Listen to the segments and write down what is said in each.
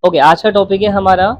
Okay, आज का topic है हमारा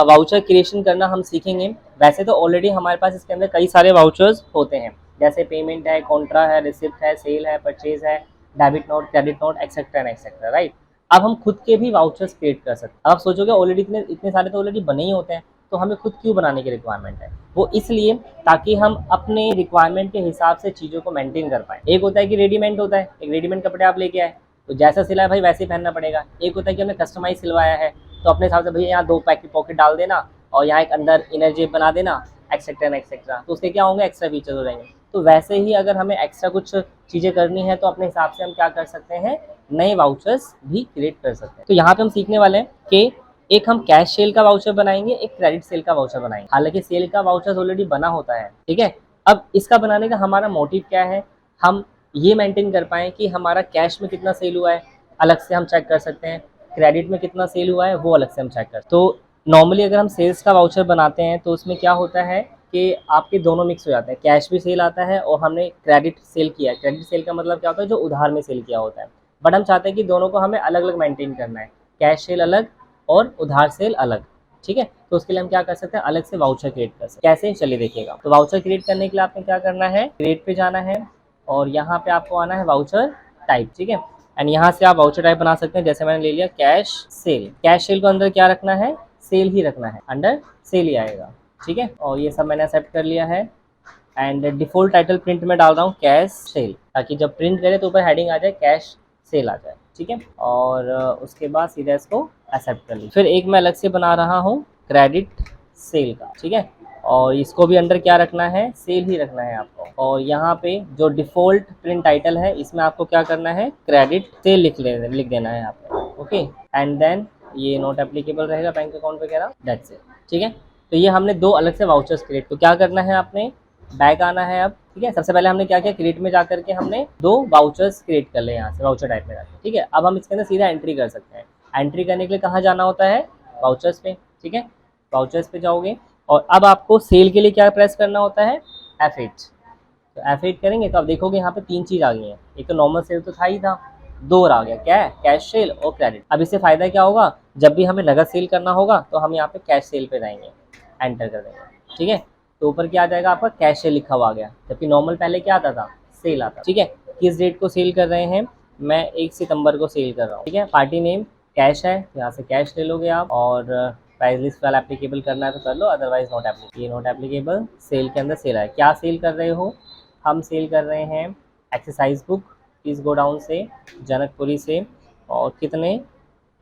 वाउचर क्रिएशन करना हम सीखेंगे। वैसे तो ऑलरेडी हमारे पास इसके अंदर कई सारे वाउचर्स होते हैं, जैसे पेमेंट है, कॉन्ट्रा है, रिसिप्ट है, सेल है, परचेज है, debit note, credit note, etcetera and etcetera, right. अब हम खुद के भी वाउचर्स क्रिएट कर सकते हैं। आप सोचोगे ऑलरेडी इतने इतने सारे तो ऑलरेडी बने ही होते हैं, तो हमें खुद क्यों बनाने की रिक्वायरमेंट है? वो इसलिए ताकि हम अपने रिक्वायरमेंट के हिसाब से चीज़ों को मेंटेन कर पाएँ। एक होता है कि रेडीमेड होता है, एक रेडीमेड कपड़े आप लेके आए तो जैसा सिला है भाई वैसे ही पहनना पड़ेगा। एक होता है कि हमने कस्टमाइज सिलवाया है, तो अपने हिसाब से भैया यहाँ 2 पैकेट पॉकेट डाल देना और यहाँ एक अंदर इनर जेब बना देना, एक्सेट्रा एक्सेट्रा, तो उसके क्या होंगे, एक्स्ट्रा फीचर्स हो जाएंगे। तो वैसे ही अगर हमें एक्स्ट्रा कुछ चीज़ें करनी है तो अपने हिसाब से हम क्या कर सकते हैं, नए वाउचर्स भी क्रिएट कर सकते हैं। तो यहाँ पे हम सीखने वाले हैं कि एक हम कैश सेल का वाउचर बनाएंगे, एक क्रेडिट सेल का वाउचर बनाएंगे। हालांकि सेल का वाउचर ऑलरेडी बना होता है, ठीक है। अब इसका बनाने का हमारा मोटिव क्या है, हम ये मेंटेन कर पाएँ कि हमारा कैश में कितना सेल हुआ है अलग से हम चेक कर सकते हैं, क्रेडिट में कितना सेल हुआ है वो अलग से हम चेक करते हैं। तो नॉर्मली अगर हम सेल्स का वाउचर बनाते हैं तो उसमें क्या होता है कि आपके दोनों मिक्स हो जाते हैं, कैश भी सेल आता है और हमने क्रेडिट सेल किया है। क्रेडिट सेल का मतलब क्या होता है, जो उधार में सेल किया होता है। बट हम चाहते हैं कि दोनों को हमें अलग अलग मेंटेन करना है, कैश सेल अलग और उधार सेल अलग, ठीक है। तो उसके लिए हम क्या कर सकते हैं, अलग से वाउचर क्रिएट कर सकते हैं। कैसे, चलिए देखिएगा। तो वाउचर क्रिएट करने के लिए आपने क्या करना है, क्रिएट पे जाना है और यहाँ पे आपको आना है वाउचर टाइप, ठीक है। एंड यहाँ से आप वाउचर टाइप बना सकते हैं, जैसे मैंने ले लिया कैश सेल। कैश सेल को अंदर क्या रखना है, सेल ही रखना है, अंडर सेल ही आएगा, ठीक है। और ये सब मैंने एक्सेप्ट कर लिया है। एंड डिफॉल्ट टाइटल प्रिंट में डाल रहा हूँ कैश सेल, ताकि जब प्रिंट करें तो ऊपर हेडिंग आ जाए कैश सेल आ जाए, ठीक है। और उसके बाद सीधा इसको एक्सेप्ट कर लीजिए। फिर एक मैं अलग से बना रहा हूँ क्रेडिट सेल का, ठीक है। और इसको भी अंडर क्या रखना है, सेल ही रखना है आपको। और यहाँ पे जो डिफ़ॉल्ट प्रिंट टाइटल है इसमें आपको क्या करना है, क्रेडिट सेल लिख देना है यहाँ पे, ओके। एंड देन ये नॉट एप्लीकेबल रहेगा बैंक अकाउंट वगैरह, दैट्स इट, ठीक है। तो ये हमने 2 अलग से वाउचर्स क्रिएट। तो क्या करना है, आपने बैक आना है अब, ठीक है। सबसे पहले हमने क्या किया, क्रिएट में जाकर के हमने 2 वाउचर्स क्रिएट कर ले यहाँ से वाउचर टाइप में जाकर, ठीक है। अब हम इसके अंदर सीधा एंट्री कर सकते हैं। एंट्री करने के लिए कहाँ जाना होता है, वाउचर्स पे, ठीक है। वाउचर्स पे जाओगे और अब आपको सेल के लिए क्या प्रेस करना होता है, F8। तो F8 करेंगे तो आप देखोगे यहाँ पे 3 चीज़ आ गई हैं। एक तो नॉर्मल सेल तो था ही था, 2 और आ गया, क्या है, कैश सेल और क्रेडिट। अब इससे फ़ायदा क्या होगा, जब भी हमें नगद सेल करना होगा तो हम यहाँ पे कैश सेल पे जाएंगे, एंटर कर देंगे, ठीक है। तो ऊपर क्या आ जाएगा, आपका कैश सेल लिखा हुआ आ गया, जबकि नॉर्मल पहले क्या आता था, सेल आता, ठीक है। किस डेट को सेल कर रहे हैं, मैं 1 सितंबर को सेल कर रहा हूँ, ठीक है। पार्टी नेम कैश है, यहाँ से कैश ले लोगे आप। और प्राइस लिस्ट वाला एप्लीकेबल करना है तो कर लो, अदरवाइज नॉट एप्लीकेबल। ये नॉट एप्लीकेबल, सेल के अंदर सेल है। क्या सेल कर रहे हो, हम सेल कर रहे हैं एक्सरसाइज बुक इस गोडाउन से, जनकपुरी से। और कितने,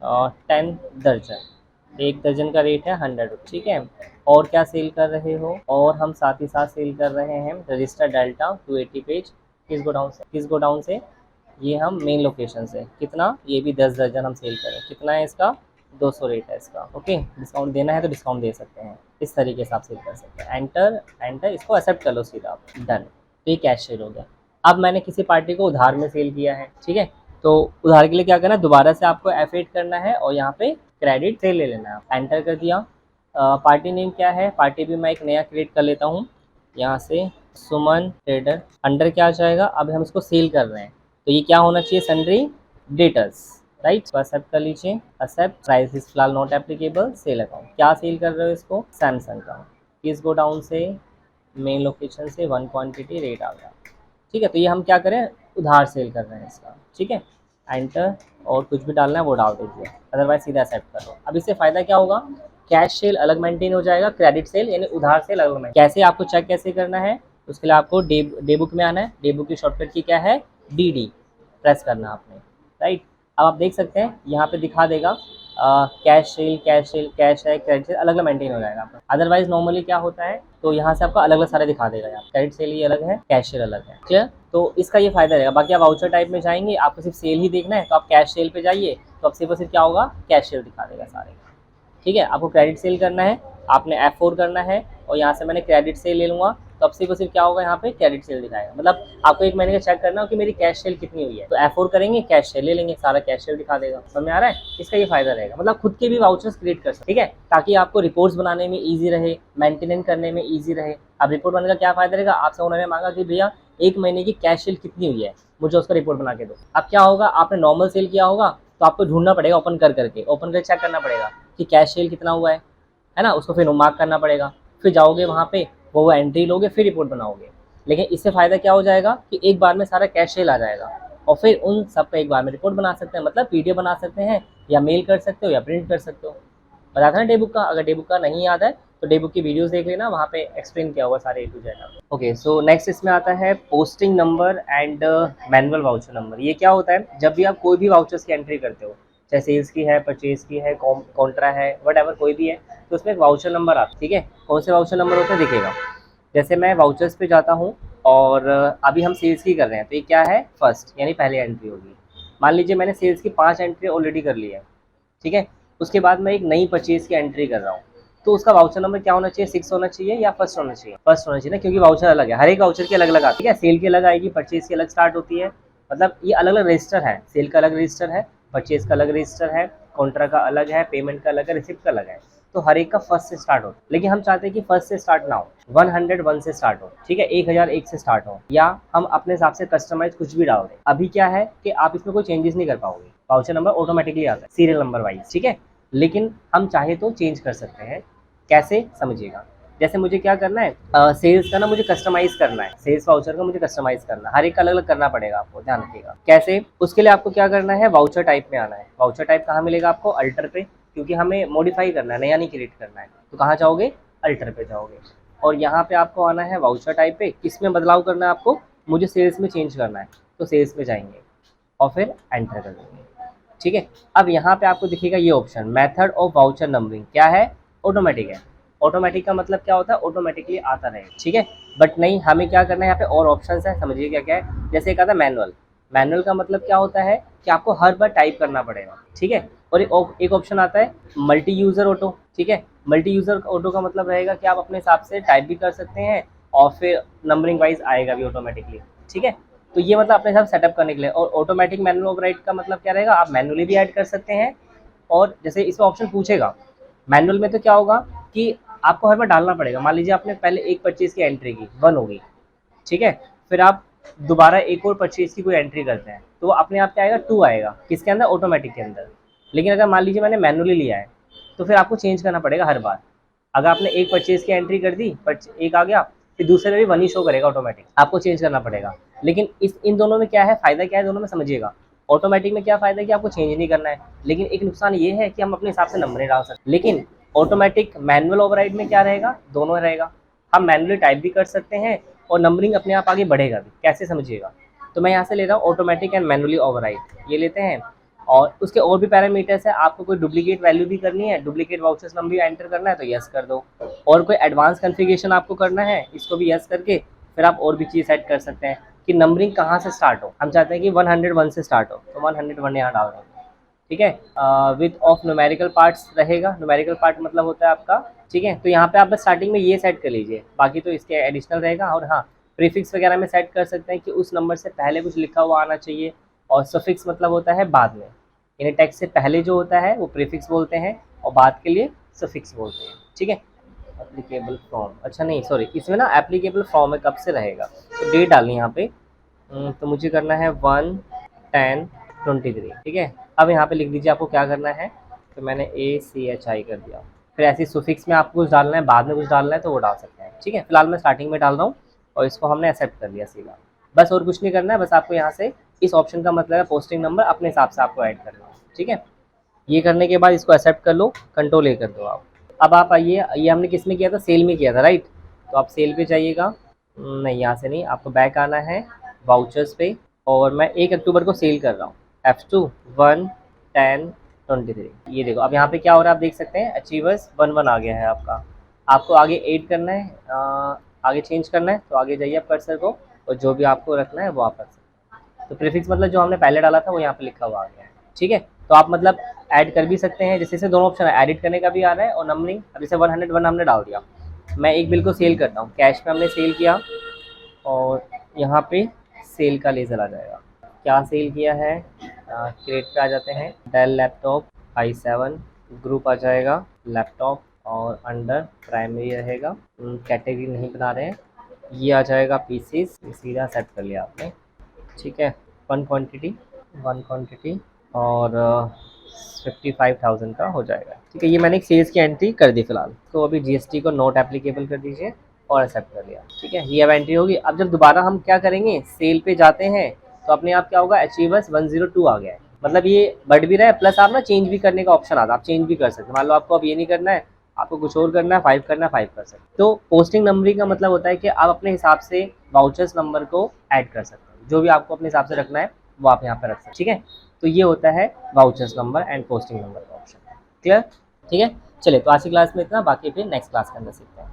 10 दर्जन, 1 दर्जन का रेट है 100 रुपये, ठीक है। और क्या सेल कर रहे हो, और हम साथ ही साथ सेल कर रहे हैं रजिस्टर डेल्टा 280 पेज, किस गोडाउन से, किस गोडाउन से, ये हम मेन लोकेशन से। कितना, ये भी 10 दर्जन हम सेल करें। कितना है इसका, 200 रेट है इसका, ओके। डिस्काउंट देना है तो डिस्काउंट दे सकते हैं, इस तरीके से आप सेल कर सकते हैं। एंटर, एंटर, इसको एक्सेप्ट कर लो सीधा आप, डन। तो ये कैश सेल हो गया। अब मैंने किसी पार्टी को उधार में सेल किया है, ठीक है। तो उधार के लिए क्या करना है, दोबारा से आपको F8 करना है और यहाँ पे क्रेडिट सेल ले लेना है। एंटर कर दिया। पार्टी नेम क्या है, पार्टी भी मैं एक नया क्रिएट कर लेता हूँ यहाँ से, सुमन ट्रेडर। अंडर क्या आ जाएगा, अब हम इसको सेल कर रहे हैं तो ये क्या होना चाहिए, सन्ड्री डेटर्स, राइट। तो एक्सेप्ट कर लीजिए, एक्सेप्ट। प्राइस इज फिलहाल नॉट एप्लीकेबल, सेल अकाउंट। क्या सेल कर रहे हो इसको, सैमसंग का, किस गोडाउन से, मेन लोकेशन से, 1 क्वांटिटी, रेट आ गया, ठीक है। तो ये हम क्या करें, उधार सेल कर रहे हैं इसका, ठीक है। एंटर, और कुछ भी डालना है वो डाल दीजिए, अदरवाइज सीधा एक्सेप्ट कर लो। अब इससे फ़ायदा क्या होगा, कैश सेल अलग मेंटेन हो जाएगा, क्रेडिट सेल यानी उधार सेल अलग मेंटेन। कैसे, आपको चेक कैसे करना है, उसके लिए आपको डे बुक में आना है। डे बुक की शॉर्टकट की क्या है, DD प्रेस करना आपने, राइट। अब आप देख सकते हैं यहाँ पे दिखा देगा cash cell, cash cell, cash है, क्रेडिट सेल अलग अलग मेंटेन हो जाएगा आपका। अदरवाइज नॉर्मली क्या होता है, तो यहाँ से आपको अलग अलग सारे दिखा देगा, यहाँ क्रेडिट सेल ये अलग है, कैश सेल अलग है, क्लियर। तो इसका ये फायदा रहेगा। बाकी आप वाउचर टाइप में जाएंगे, आपको सिर्फ सेल ही देखना है तो आप कैश सेल पे जाइए, तो अब सिर्फ और सिर्फ क्या होगा, कैश सेल दिखा देगा सारे, ठीक है। आपको क्रेडिट सेल करना है, आपने F4 करना है और यहाँ से मैंने क्रेडिट सेल ले लूँगा तो तो अब सिर्फ और सिर्फ क्या होगा यहाँ पे क्रेडिट सेल दिखाएगा। मतलब आपको एक महीने का चेक करना हो कि मेरी कैश सेल कितनी हुई है, तो F4 करेंगे, कैश सेल ले लेंगे, सारा कैश सेल दिखा देगा। समझ में आ रहा है? इसका ये फायदा रहेगा, मतलब खुद के भी वाउचर्स क्रिएट कर सकते, ठीक है, ताकि आपको रिपोर्ट्स बनाने में ईजी रहे, मेंटेनेंस करने में ईजी रहे। अब रिपोर्ट बनाने का क्या फायदा रहेगा, आपसे उन्होंने मांगा कि भैया एक महीने की कैश सेल कितनी हुई है, मुझे उसका रिपोर्ट बना के दो। अब क्या होगा, आपने नॉर्मल सेल किया होगा तो आपको ढूंढना पड़ेगा, ओपन करके चेक करना पड़ेगा कि कैश सेल कितना हुआ है ना, उसको फिर मार्क करना पड़ेगा, फिर जाओगे वहाँ पे वो एंट्री लोगे, फिर रिपोर्ट बनाओगे। लेकिन इससे फ़ायदा क्या हो जाएगा कि एक बार में सारा कैश सेल आ जाएगा और फिर उन सब का एक बार में रिपोर्ट बना सकते हैं, मतलब पीडीएफ बना सकते हैं, या मेल कर सकते हो या प्रिंट कर सकते हो। बता था ना डे बुक का, अगर डे बुक का नहीं याद है तो डे बुक की वीडियोस देख लेना, वहाँ पे एक्सप्लेन किया हुआ सारे A to Z. Okay, so next इसमें आता है posting number and manual voucher number. ये क्या होता है, जब भी आप कोई भी वाउचर्स की एंट्री करते हो, चाहे सेल्स की है, परचेज की है, कॉन्ट्रा है, वट कोई भी है, तो उसमें एक वाउचर नंबर आता है, ठीक है। कौन से वाउचर नंबर होते हैं दिखेगा। जैसे मैं वाउचर्स पे जाता हूँ और अभी हम सेल्स की कर रहे हैं, तो ये क्या है, फर्स्ट यानी पहली एंट्री होगी। मान लीजिए मैंने सेल्स की 5 एंट्री ऑलरेडी कर ली है, ठीक है। उसके बाद मैं एक नई परचेज की एंट्री कर रहा हूँ, तो उसका वाउचर नंबर क्या होना चाहिए, 6 होना चाहिए या फर्स्ट होना चाहिए, फर्स्ट होना चाहिए ना, क्योंकि वाउचर अलग है, हर एक वाउचर की अलग अलग आती है। सेल की अलग आएगी, परचेज की अलग स्टार्ट होती है, मतलब ये अलग अलग रजिस्टर है, सेल का अलग रजिस्टर है, परचेज का अलग रजिस्टर है, कॉन्ट्रा का अलग है, पेमेंट का अलग है, रिसिप्ट का अलग है। तो हर एक का फर्स्ट से स्टार्ट हो, लेकिन हम चाहते हैं कि फर्स्ट से स्टार्ट ना हो, 101 से स्टार्ट हो, ठीक है, 1001 से स्टार्ट हो, या हम अपने हिसाब से कस्टमाइज कुछ भी डाल दें। अभी क्या है कि आप इसमें कोई चेंजेस नहीं कर पाओगे, वाउचर नंबर ऑटोमेटिकली आता है सीरियल नंबर वाइज, ठीक है। लेकिन हम चाहे तो चेंज कर सकते हैं, कैसे समझिएगा। जैसे मुझे क्या करना है, सेल्स का ना मुझे कस्टमाइज करना है, सेल्स वाउचर का मुझे कस्टमाइज करना है, हर एक का अलग अलग करना पड़ेगा, आपको ध्यान रखिएगा कैसे। उसके लिए आपको क्या करना है, वाउचर टाइप में आना है। वाउचर टाइप कहाँ मिलेगा आपको, अल्टर पे, क्योंकि हमें मॉडिफाई करना है, नया नहीं क्रिएट करना है, तो कहाँ जाओगे, अल्टर पे जाओगे, और यहाँ पे आपको आना है वाउचर टाइप पे। किसमें बदलाव करना है आपको, मुझे सेल्स में चेंज करना है, तो सेल्स पे जाएंगे और फिर एंटर कर देंगे, ठीक है। अब यहाँ पे आपको दिखेगा ये option, method of voucher numbering, क्या है, ऑटोमेटिक है। ऑटोमेटिक का मतलब क्या होता है, ऑटोमेटिकली आता रहे, ठीक है। बट नहीं, हमें क्या करना है, यहाँ पे और ऑप्शन है, समझिए क्या क्या है। जैसे एक आता है मैनुअल, मैनुअल का मतलब क्या होता है कि आपको हर बार टाइप करना पड़ेगा, ठीक है। और एक ऑप्शन आता है मल्टी यूज़र ऑटो, ठीक है। मल्टी यूज़र ऑटो का मतलब रहेगा कि आप अपने हिसाब से टाइप भी कर सकते हैं और फिर नंबरिंग वाइज आएगा भी ऑटोमेटिकली, ठीक है। तो ये मतलब अपने हिसाब सेटअप करने के लिए। और ऑटोमेटिक मैनुअल ओवरराइड का मतलब क्या रहेगा, आप मैनुअली भी ऐड कर सकते हैं, और जैसे इसमें ऑप्शन पूछेगा मैनुअल में, तो क्या होगा कि आपको हर बार डालना पड़ेगा। मान लीजिए आपने पहले एक परचेज की एंट्री की, 1 होगी, ठीक है, फिर आप दोबारा एक और परचेज की कोई एंट्री करते हैं, तो वो अपने आप क्या आएगा, 2 आएगा, किसके अंदर, ऑटोमेटिक के अंदर। लेकिन अगर मान लीजिए मैंने मैनुअली लिया है, तो फिर आपको चेंज करना पड़ेगा हर बार। अगर आपने एक परचेज की एंट्री कर दी, एक आ गया, फिर दूसरे में भी 1 ही शो करेगा ऑटोमेटिक, आपको चेंज करना पड़ेगा। लेकिन इन दोनों में क्या है, फ़ायदा क्या है दोनों में, समझिएगा। ऑटोमेटिक में क्या फ़ायदा है कि आपको चेंज नहीं करना है, लेकिन एक नुकसान ये है कि हम अपने हिसाब से नंबर नहीं डाल सकते। लेकिन ऑटोमेटिक मैनुअल ओवरराइड में क्या रहेगा, दोनों रहेगा, हम मैनुअली टाइप भी कर सकते हैं और नंबरिंग अपने आप आगे बढ़ेगा भी, कैसे समझिएगा। तो मैं यहाँ से ले रहा हूँ ऑटोमेटिक एंड मैनुअली ओवरराइड, ये लेते हैं। और उसके और भी पैरामीटर्स है, आपको कोई डुप्लीकेट वैल्यू भी करनी है, डुप्लीकेट वाउचर्स नंबर भी एंटर करना है तो यस कर दो, और कोई एडवांस कॉन्फ़िगरेशन आपको करना है, इसको भी यस करके फिर आप और भी चीज़ सेट कर सकते हैं कि नंबरिंग कहाँ से स्टार्ट हो। हम चाहते हैं कि 101 से स्टार्ट हो, तो 101 यहाँ डाल देंगे, ठीक है। विथ ऑफ न्यूमेरिकल पार्ट्स रहेगा, न्यूमेरिकल पार्ट मतलब होता है आपका, ठीक है। तो यहाँ पे आप बस स्टार्टिंग में ये सेट कर लीजिए, बाकी तो इसके एडिशनल रहेगा। और हाँ, प्रीफिक्स वगैरह में सेट कर सकते हैं कि उस नंबर से पहले कुछ लिखा हुआ आना चाहिए, और सफिक्स मतलब होता है बाद में, यानी टेक्स्ट से पहले जो होता है वो प्रीफिक्स बोलते हैं और बाद के लिए सफिक्स बोलते हैं, ठीक है। एप्लीकेबल फ्रॉम, अच्छा नहीं सॉरी, इसमें ना एप्लीकेबल फ्रॉम में कब से रहेगा, तो डेट डालनी यहाँ पे। तो मुझे करना है 1/10/23, ठीक है। अब यहाँ पे लिख दीजिए आपको क्या करना है, तो मैंने ACHI कर दिया। फिर ऐसे सुफिक्स में आपको कुछ डालना है, बाद में कुछ डालना है तो वो डाल सकते हैं, ठीक है। फिलहाल मैं स्टार्टिंग में डाल रहा हूँ और इसको हमने एक्सेप्ट कर लिया सीधा, बस और कुछ नहीं करना है। बस आपको यहाँ से इस ऑप्शन का मतलब है पोस्टिंग नंबर अपने हिसाब से आपको ऐड करना है, ठीक है। ये करने के बाद इसको एक्सेप्ट कर लो, कंट्रोल A कर दो आप। अब आप आइए, ये हमने किस में किया था, सेल में किया था, राइट। तो आप सेल पे जाइएगा, नहीं यहाँ से नहीं, आपको बैक आना है वाउचर्स पे, और मैं 1 अक्टूबर को सेल कर रहा हूँ, F2 1/10/23। ये देखो अब यहाँ पे क्या हो रहा है, आप देख सकते हैं अचीवर्स 1 आ गया है आपका। आपको आगे ऐड करना है, आगे चेंज करना है, तो आगे जाइए आप कर्सर को, और जो भी आपको रखना है वो आप रख सकते हैं। तो प्रीफिक्स मतलब जो हमने पहले डाला था वो यहाँ पे लिखा हुआ आ गया है, ठीक है। तो आप मतलब ऐड कर भी सकते हैं, जैसे दोनों ऑप्शन है, एडिट करने का भी आ रहा है और नंबरिंग। अब जैसे 101 हमने डाल दिया, मैं एक बिल को सेल करता हूँ, कैश में हमने सेल किया और यहाँ पे सेल का लेजर आ जाएगा। क्या सेल किया है, क्रेडिट पे आ जाते हैं, डेल लैपटॉप i7 ग्रुप आ जाएगा लैपटॉप, और अंडर प्राइमरी रहेगा, कैटेगरी नहीं बना रहे हैं, ये आ जाएगा पीसीस, सीधा सेट कर लिया आपने। ठीक है, वन क्वांटिटी और 55,000 का हो जाएगा। ठीक है, ये मैंने एक सेल्स की एंट्री कर दी फिलहाल, तो अभी जीएसटी को नोट एप्लीकेबल कर दीजिए और एक्सेप्ट कर लिया। ठीक है, ये अब एंट्री होगी। अब जब दोबारा हम क्या करेंगे, सेल पे जाते हैं तो अपने आप क्या होगा, अचीवर्स 102 आ गया है, मतलब ये बढ़ भी रहा है, प्लस आप ना चेंज भी करने का ऑप्शन आता है, आप चेंज भी कर सकते हैं। मान लो आपको अब ये नहीं करना है, आपको कुछ और करना है, 5 करना है, 5 कर सकते हैं। तो पोस्टिंग नंबरिंग का मतलब होता है कि आप अपने हिसाब से वाउचर्स नंबर को ऐड कर सकते हैं, जो भी आपको अपने हिसाब से रखना है वो आप यहाँ पे रख सकते हैं। ठीक है, तो ये होता है vouchers number and posting number का ऑप्शन। क्लियर? ठीक है, चलिए तो आज की क्लास में इतना, बाकी फिर नेक्स्ट क्लास के अंदर सीखते हैं।